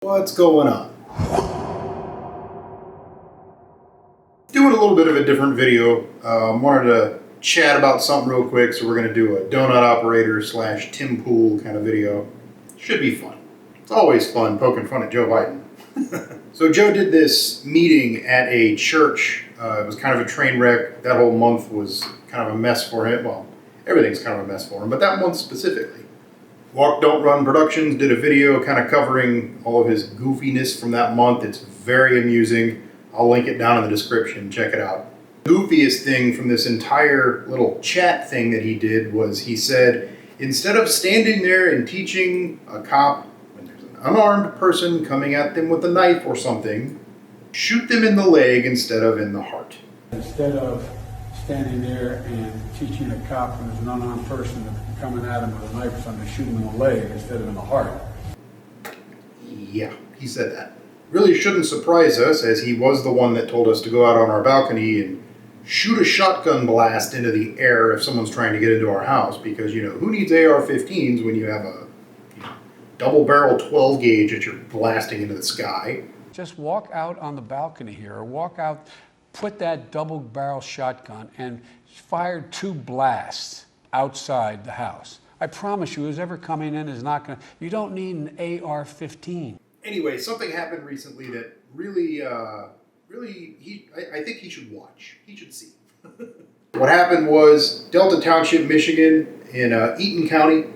What's going on? Doing a little bit of a different video. Wanted to chat about something real quick, so we're going to do a donut operator / Tim Pool kind of video. Should be fun. It's always fun poking fun at Joe Biden. So Joe did this meeting at a church. It was kind of a train wreck. That whole month was kind of a mess for him. Well, everything's kind of a mess for him, but that month specifically. Walk Don't Run Productions did a video kind of covering all of his goofiness from that month. It's very amusing. I'll link it down in the description. Check it out. The goofiest thing from this entire little chat thing that he did was he said, instead of standing there and teaching a cop when there's an unarmed person coming at them with a knife or something, shoot them in the leg instead of in the heart. Instead of standing there and teaching a cop when there's an unarmed person coming at him with a knife or something, shoot him in the leg instead of in the heart. Yeah, he said that. Really shouldn't surprise us, as he was the one that told us to go out on our balcony and shoot a shotgun blast into the air if someone's trying to get into our house, because, you know, who needs AR-15s when you have a double-barrel 12 gauge that you're blasting into the sky? Just walk out on the balcony here, or walk out, put that double-barrel shotgun and fire 2 blasts outside the house. I promise you, whoever coming in is not going to, you don't need an AR-15. Anyway, something happened recently that really, I think he should watch. He should see. What happened was Delta Township, Michigan, in Eaton County.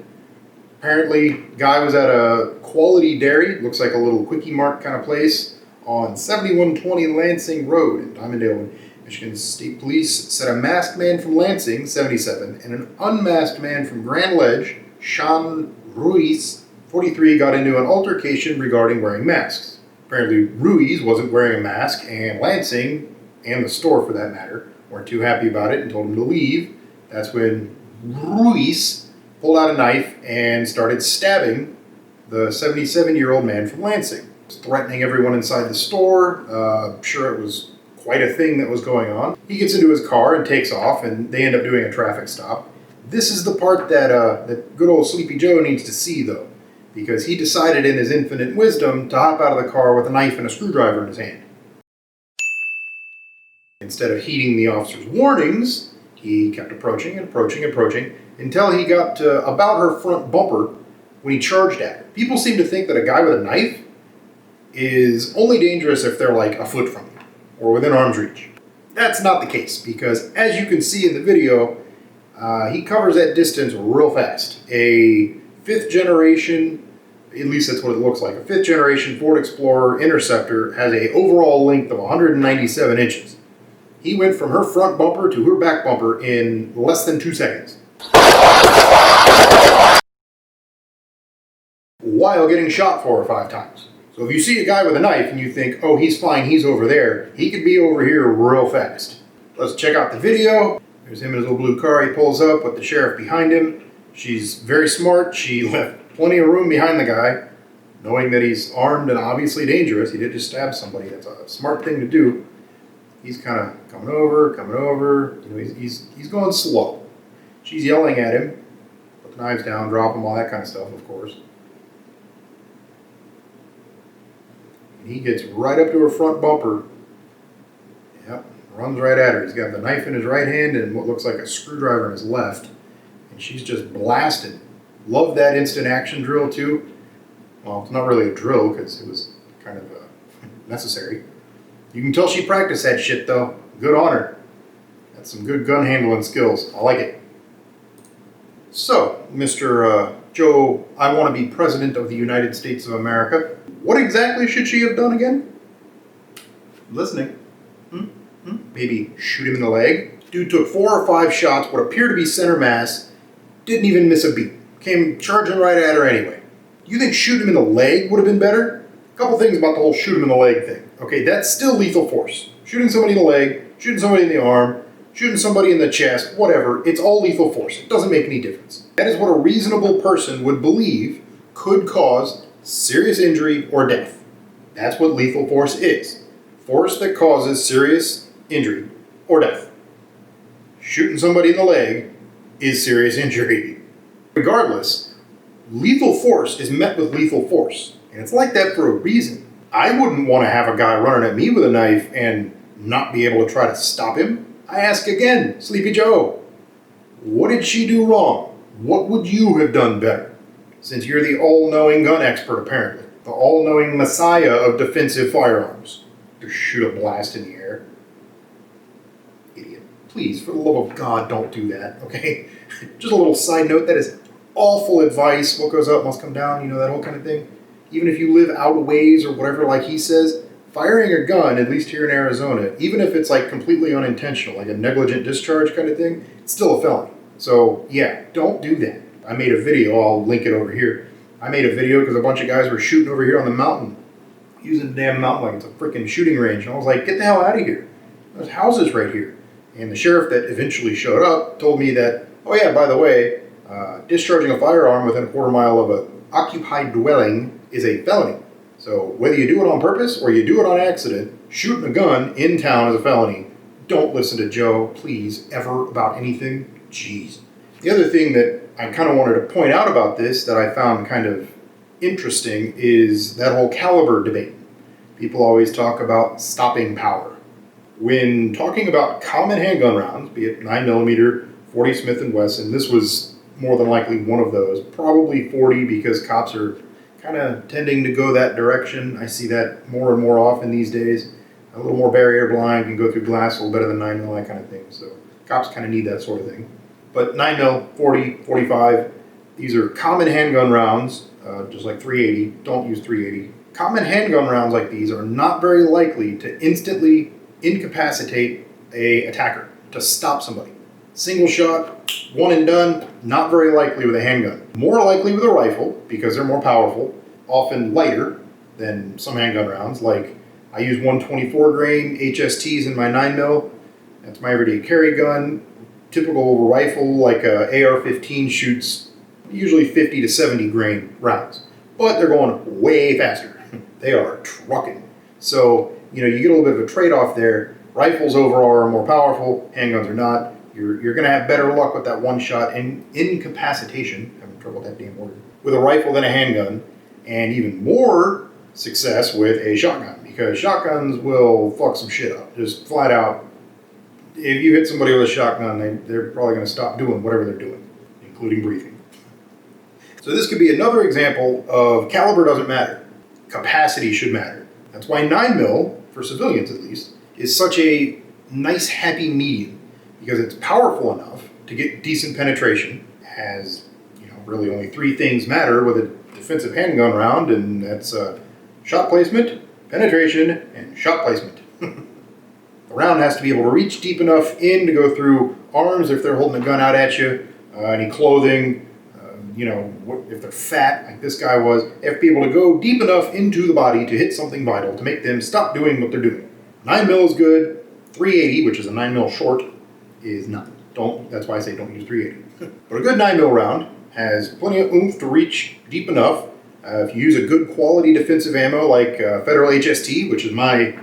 Apparently, guy was at a Quality Dairy, looks like a little Quickie Mart kind of place, on 7120 Lansing Road in Diamondale. Michigan State Police said a masked man from Lansing, 77, and an unmasked man from Grand Ledge, Sean Ruiz, 43, got into an altercation regarding wearing masks. Apparently, Ruiz wasn't wearing a mask, and Lansing, and the store for that matter, weren't too happy about it and told him to leave. That's when Ruiz pulled out a knife and started stabbing the 77-year-old man from Lansing. He was threatening everyone inside the store. Sure, it was quite a thing that was going on. He gets into his car and takes off, and they end up doing a traffic stop. This is the part that good old Sleepy Joe needs to see, though, because he decided in his infinite wisdom to hop out of the car with a knife and a screwdriver in his hand. Instead of heeding the officer's warnings, he kept approaching and approaching and approaching until he got to about her front bumper when he charged at her. People seem to think that a guy with a knife is only dangerous if they're like a foot from you or within arm's reach. That's not the case, because as you can see in the video, he covers that distance real fast. A 5th generation, at least that's what it looks like, a 5th generation Ford Explorer Interceptor has an overall length of 197 inches. He went from her front bumper to her back bumper in less than 2 seconds, while getting shot 4 or 5 times. So if you see a guy with a knife and you think, oh, he's fine, he's over there, he could be over here real fast. Let's check out the video. There's him in his little blue car. He pulls up with the sheriff behind him. She's very smart. She left plenty of room behind the guy, knowing that he's armed and obviously dangerous. He did just stab somebody. That's a smart thing to do. He's kind of coming over. You know, he's going slow. She's yelling at him. Put the knives down, drop them, all that kind of stuff, of course. And he gets right up to her front bumper. Yep, runs right at her. He's got the knife in his right hand and what looks like a screwdriver in his left. And she's just blasted. Love that instant action drill, too. Well, it's not really a drill because it was kind of necessary. You can tell she practiced that shit, though. Good on her. That's some good gun handling skills. I like it. So, Mr. Joe, I want to be President of the United States of America. What exactly should she have done again? Listening. Maybe shoot him in the leg? Dude took 4 or 5 shots, what appeared to be center mass, didn't even miss a beat. Came charging right at her anyway. You think shooting him in the leg would have been better? A couple things about the whole shoot him in the leg thing. Okay, that's still lethal force. Shooting somebody in the leg, shooting somebody in the arm, shooting somebody in the chest, whatever, it's all lethal force. It doesn't make any difference. That is what a reasonable person would believe could cause serious injury or death. That's what lethal force is. Force that causes serious injury or death. Shooting somebody in the leg is serious injury. Regardless, lethal force is met with lethal force. And it's like that for a reason. I wouldn't want to have a guy running at me with a knife and not be able to try to stop him. I ask again, Sleepy Joe, what did she do wrong? What would you have done better? Since you're the all-knowing gun expert, apparently. The all-knowing messiah of defensive firearms. To shoot a blast in the air. Idiot. Please, for the love of God, don't do that, okay? Just a little side note, that is awful advice. What goes up must come down, you know, that whole kind of thing. Even if you live out of ways or whatever, like he says, firing a gun, at least here in Arizona, even if it's like completely unintentional, like a negligent discharge kind of thing, it's still a felony. So yeah, don't do that. I made a video, I'll link it over here. I made a video because a bunch of guys were shooting over here on the mountain, using the damn mountain like it's a freaking shooting range. And I was like, get the hell out of here. There's houses right here. And the sheriff that eventually showed up told me that, oh yeah, by the way, discharging a firearm within a quarter mile of an occupied dwelling is a felony. So whether you do it on purpose or you do it on accident, shooting a gun in town is a felony. Don't listen to Joe, please, ever about anything. Jeez. The other thing that I kind of wanted to point out about this that I found kind of interesting is that whole caliber debate. People always talk about stopping power. When talking about common handgun rounds, be it 9mm, 40 Smith & Wesson, this was more than likely one of those, probably 40 because cops are kind of tending to go that direction. I see that more and more often these days. A little more barrier blind, can go through glass a little better than 9mm, that kind of thing. So cops kind of need that sort of thing. But 9mm, 40, 45, these are common handgun rounds, just like 380. Don't use 380. Common handgun rounds like these are not very likely to instantly incapacitate a attacker, to stop somebody. Single shot, one and done, not very likely with a handgun. More likely with a rifle, because they're more powerful, often lighter than some handgun rounds. Like, I use 124 grain HSTs in my 9mm. That's my everyday carry gun. Typical rifle, like a AR-15, shoots usually 50 to 70 grain rounds. But they're going way faster. They are trucking. So, you know, you get a little bit of a trade-off there. Rifles overall are more powerful, handguns are not. You're going to have better luck with that one shot and incapacitation, having trouble with that damn word, with a rifle than a handgun, and even more success with a shotgun, because shotguns will fuck some shit up. Just flat out, if you hit somebody with a shotgun, they're probably going to stop doing whatever they're doing, including breathing. So this could be another example of caliber doesn't matter. Capacity should matter. That's why 9mm, for civilians at least, is such a nice happy medium, because it's powerful enough to get decent penetration, as, you know, really only three things matter with a defensive handgun round, and that's shot placement, penetration, and shot placement. The round has to be able to reach deep enough in to go through arms if they're holding a gun out at you, any clothing, you know, if they're fat, like this guy was. They have to be able to go deep enough into the body to hit something vital to make them stop doing what they're doing. 9mm is good. 380, which is a 9mm short, is not. That's why I say don't use 380. But a good 9mm round has plenty of oomph to reach deep enough. If you use a good quality defensive ammo like Federal HST, which is my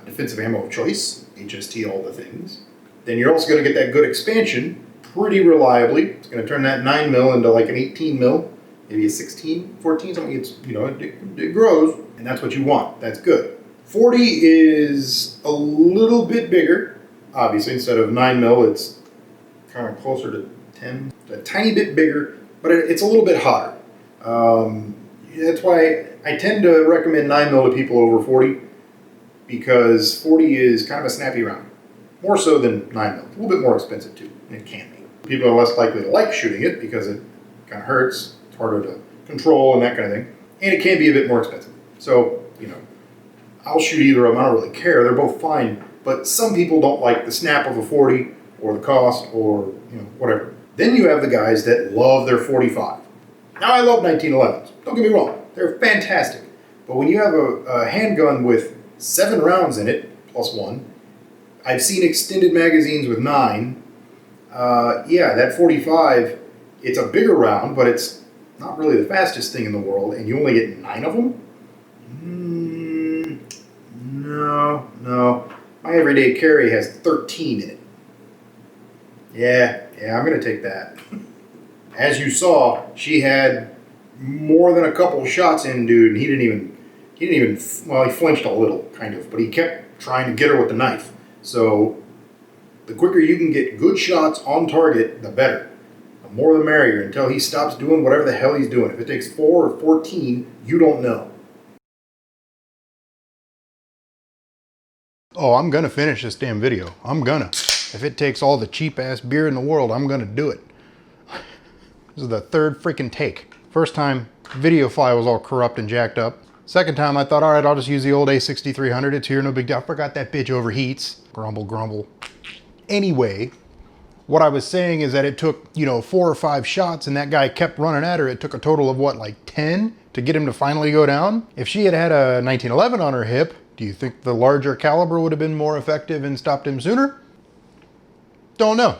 defensive ammo of choice, HST all the things, then you're also going to get that good expansion pretty reliably. It's going to turn that 9mm into like an 18mm, maybe a 16, 14, something. It's, you know, it grows, and that's what you want. That's good. 40 is a little bit bigger. Obviously, instead of 9mm, it's kind of closer to 10. A tiny bit bigger, but it's a little bit hotter. That's why I tend to recommend 9mm to people over 40, because 40 is kind of a snappy round. More so than 9mm. It's a little bit more expensive too, and it can be. People are less likely to like shooting it because it kind of hurts. It's harder to control and that kind of thing. And it can be a bit more expensive. So, you know, I'll shoot either of them. I don't really care. They're both fine. But some people don't like the snap of a 40 or the cost or, you know, whatever. Then you have the guys that love their 45. Now, I love 1911s. Don't get me wrong. They're fantastic. But when you have a handgun with 7 rounds in it, plus 1, I've seen extended magazines with 9. Yeah, that 45, it's a bigger round, but it's not really the fastest thing in the world, and you only get 9 of them? No. My everyday carry has 13 in it. Yeah, I'm going to take that. As you saw, she had more than a couple shots in, dude, and he didn't even, well, he flinched a little, kind of, but he kept trying to get her with the knife. So the quicker you can get good shots on target, the better. The more the merrier, until he stops doing whatever the hell he's doing. If it takes 4 or 14, you don't know. Oh, I'm gonna finish this damn video. I'm gonna. If it takes all the cheap ass beer in the world, I'm gonna do it. This is the third freaking take. First time, video file was all corrupt and jacked up. Second time, I thought, all right, I'll just use the old A6300. It's here, no big deal. I forgot that bitch overheats. Grumble, grumble. Anyway, what I was saying is that it took, 4 or 5 shots and that guy kept running at her. It took a total of what, like 10 to get him to finally go down? If she had had a 1911 on her hip, do you think the larger caliber would have been more effective and stopped him sooner? Don't know.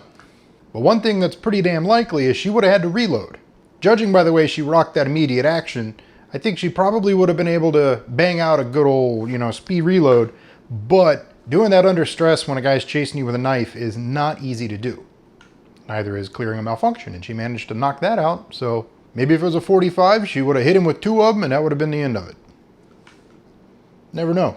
But one thing that's pretty damn likely is she would have had to reload. Judging by the way she rocked that immediate action, I think she probably would have been able to bang out a good old, speed reload, but doing that under stress when a guy's chasing you with a knife is not easy to do. Neither is clearing a malfunction, and she managed to knock that out, so maybe if it was a 45, she would have hit him with 2 of them and that would have been the end of it. Never know.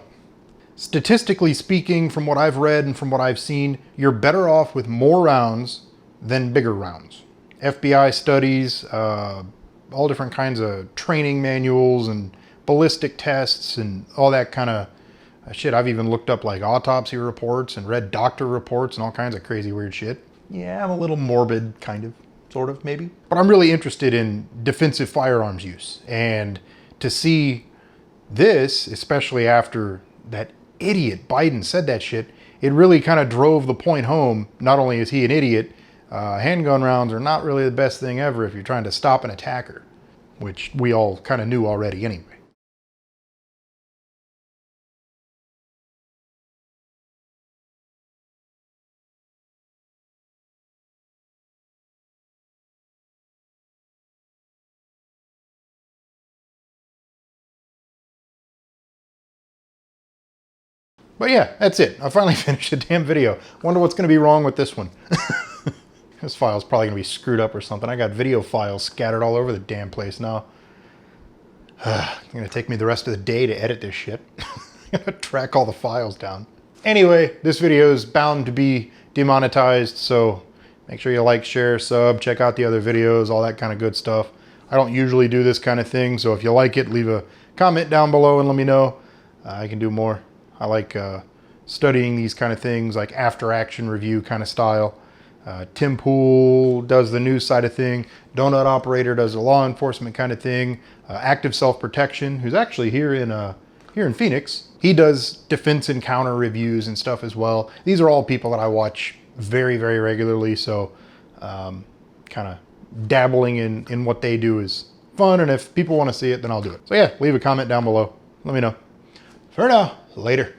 Statistically speaking, from what I've read and from what I've seen, you're better off with more rounds than bigger rounds. FBI studies, all different kinds of training manuals and ballistic tests and all that kind of shit. I've even looked up like autopsy reports and read doctor reports and all kinds of crazy weird shit. Yeah, I'm a little morbid, kind of, sort of, maybe. But I'm really interested in defensive firearms use. And to see this, especially after that idiot Biden said that shit, it really kind of drove the point home. Not only is he an idiot, handgun rounds are not really the best thing ever if you're trying to stop an attacker, which we all kind of knew already anyway. But yeah, that's it. I finally finished the damn video. Wonder what's going to be wrong with this one. This file's probably going to be screwed up or something. I got video files scattered all over the damn place now. It's going to take me the rest of the day to edit this shit. I'm going to track all the files down. Anyway, this video is bound to be demonetized, so make sure you like, share, sub, check out the other videos, all that kind of good stuff. I don't usually do this kind of thing, so if you like it, leave a comment down below and let me know. I can do more. I like studying these kind of things, like after action review kind of style. Tim Pool does the news side of thing. Donut Operator does the law enforcement kind of thing. Active Self-Protection, who's actually here in Phoenix. He does defense and counter reviews and stuff as well. These are all people that I watch very, very regularly, so kind of dabbling in what they do is fun, and if people want to see it, then I'll do it. So yeah, leave a comment down below. Let me know. For now, later.